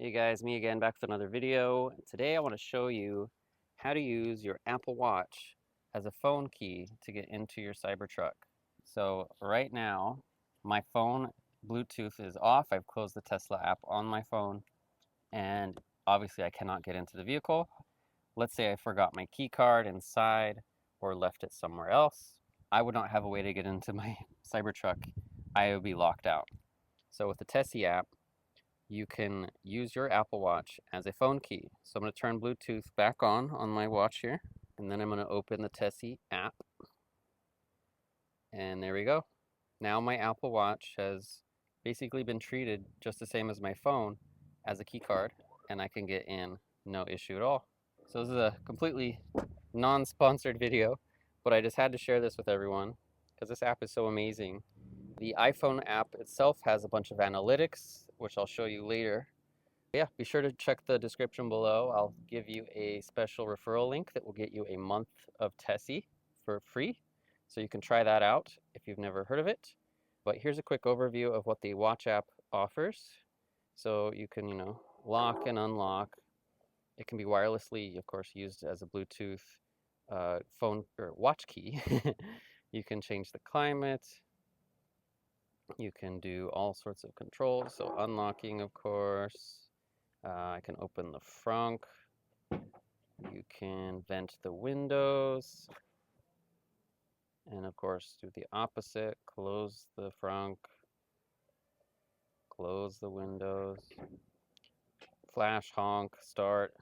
Hey guys, me again, back with another video. Today I want to show you how to use your Apple Watch as a phone key to get into your Cybertruck. So right now, my phone Bluetooth is off. I've closed the Tesla app on my phone, and obviously I cannot get into the vehicle. Let's say I forgot my key card inside or left it somewhere else. I would not have a way to get into my Cybertruck. I would be locked out. So with the Tessie app, you can use your Apple Watch as a phone key. So I'm going to turn Bluetooth back on my watch here, and then I'm going to open the Tessie app, and there we go. Now my Apple Watch has basically been treated just the same as my phone as a key card, and I can get in no issue at all. So this is a completely non-sponsored video, but I just had to share this with everyone because this app is so amazing. The iPhone app itself has a bunch of analytics, which I'll show you later. Yeah, be sure to check the description below. I'll give you a special referral link that will get you a month of Tessie for free. So you can try that out if you've never heard of it. But here's a quick overview of what the Watch app offers. So you can, lock and unlock. It can be wirelessly, of course, used as a Bluetooth phone or watch key. You can change the climate. You can do all sorts of controls. So unlocking, of course. I can open the frunk. You can vent the windows. And of course, do the opposite. Close the frunk. Close the windows. Flash, honk, start,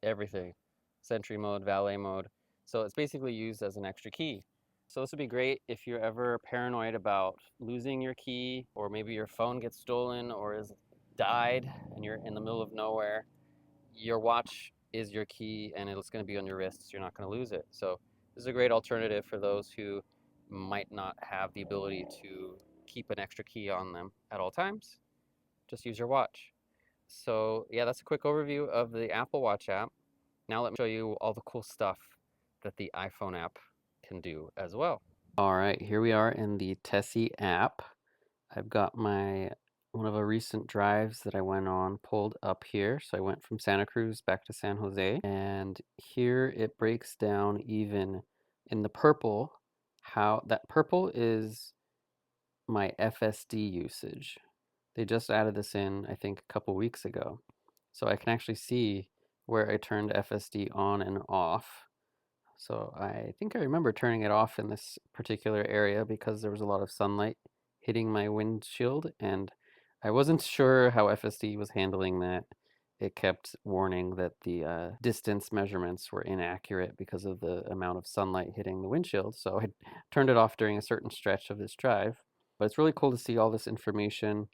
everything. Sentry mode, valet mode. So it's basically used as an extra key. So this would be great if you're ever paranoid about losing your key, or maybe your phone gets stolen or is died and you're in the middle of nowhere. Your watch is your key and it's going to be on your wrist, so you're not going to lose it. So this is a great alternative for those who might not have the ability to keep an extra key on them at all times. Just use your watch. So yeah, that's a quick overview of the Apple Watch app. Now let me show you all the cool stuff that the iPhone app can do as well. All right, here we are in the Tessie app. I've got one of the recent drives that I went on pulled up here. So I went from Santa Cruz back to San Jose, and here it breaks down even in the purple how that purple is my FSD usage. They just added this in, I think, a couple weeks ago. So I can actually see where I turned FSD on and off. So I think I remember turning it off in this particular area because there was a lot of sunlight hitting my windshield, and I wasn't sure how FSD was handling that. It kept warning that the distance measurements were inaccurate because of the amount of sunlight hitting the windshield. So I turned it off during a certain stretch of this drive. But it's really cool to see all this information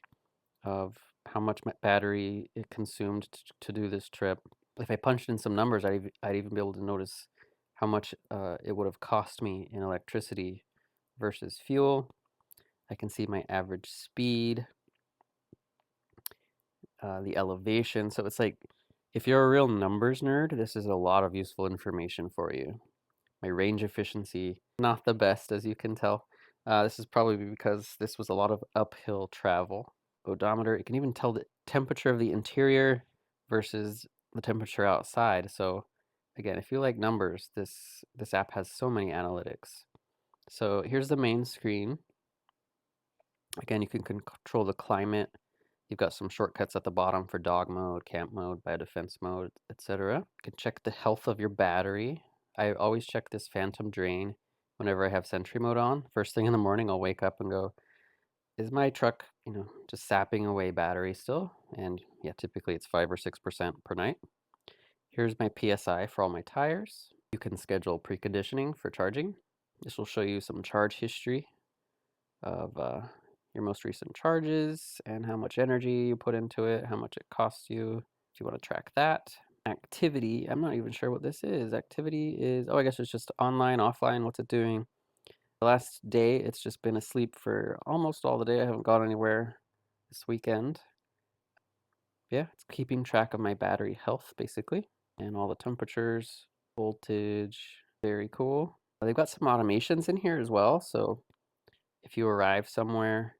of how much battery it consumed to do this trip. If I punched in some numbers, I'd even be able to notice how much it would have cost me in electricity versus fuel. I can see my average speed, the elevation. So it's like, if you're a real numbers nerd, this is a lot of useful information for you. My range efficiency, not the best, as you can tell. This is probably because this was a lot of uphill travel. Odometer, it can even tell the temperature of the interior versus the temperature outside. So again, if you like numbers, this app has so many analytics. So here's the main screen. Again, you can control the climate. You've got some shortcuts at the bottom for dog mode, camp mode, biodefense mode, etc. You can check the health of your battery. I always check this phantom drain whenever I have Sentry mode on. First thing in the morning, I'll wake up and go, is my truck, just sapping away battery still? And yeah, typically it's 5 or 6% per night. Here's my PSI for all my tires. You can schedule preconditioning for charging. This will show you some charge history of your most recent charges and how much energy you put into it, how much it costs you, if you want to track that. Activity, I'm not even sure what this is. Activity is, I guess it's just online, offline, what's it doing? The last day, it's just been asleep for almost all the day. I haven't gone anywhere this weekend. Yeah, it's keeping track of my battery health, basically, and all the temperatures, voltage, very cool. They've got some automations in here as well, so if you arrive somewhere,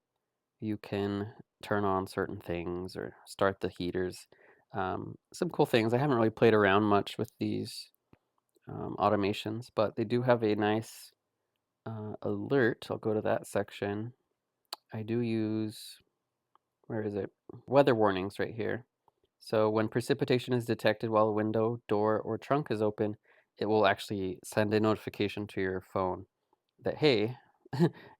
you can turn on certain things or start the heaters. Some cool things. I haven't really played around much with these automations, but they do have a nice alert. I'll go to that section. I do use, where is it? Weather warnings right here. So when precipitation is detected while a window, door, or trunk is open, it will actually send a notification to your phone that, hey,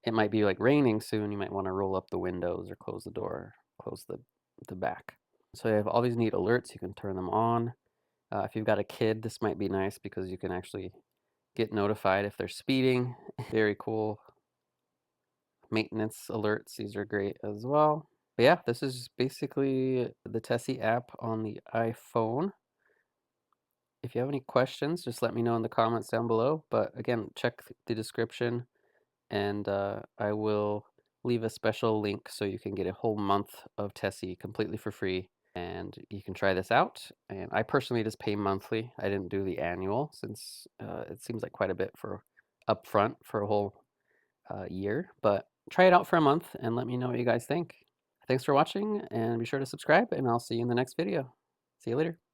it might be like raining soon. You might want to roll up the windows or close the door, close the back. So you have all these neat alerts. You can turn them on. If you've got a kid, this might be nice because you can actually get notified if they're speeding. Very cool. Maintenance alerts, these are great as well. But yeah, this is basically the Tessie app on the iPhone. If you have any questions, just let me know in the comments down below. But again, check the description and I will leave a special link so you can get a whole month of Tessie completely for free. And you can try this out. And I personally just pay monthly. I didn't do the annual since it seems like quite a bit for upfront for a whole year. But try it out for a month and let me know what you guys think. Thanks for watching and be sure to subscribe and I'll see you in the next video. See you later.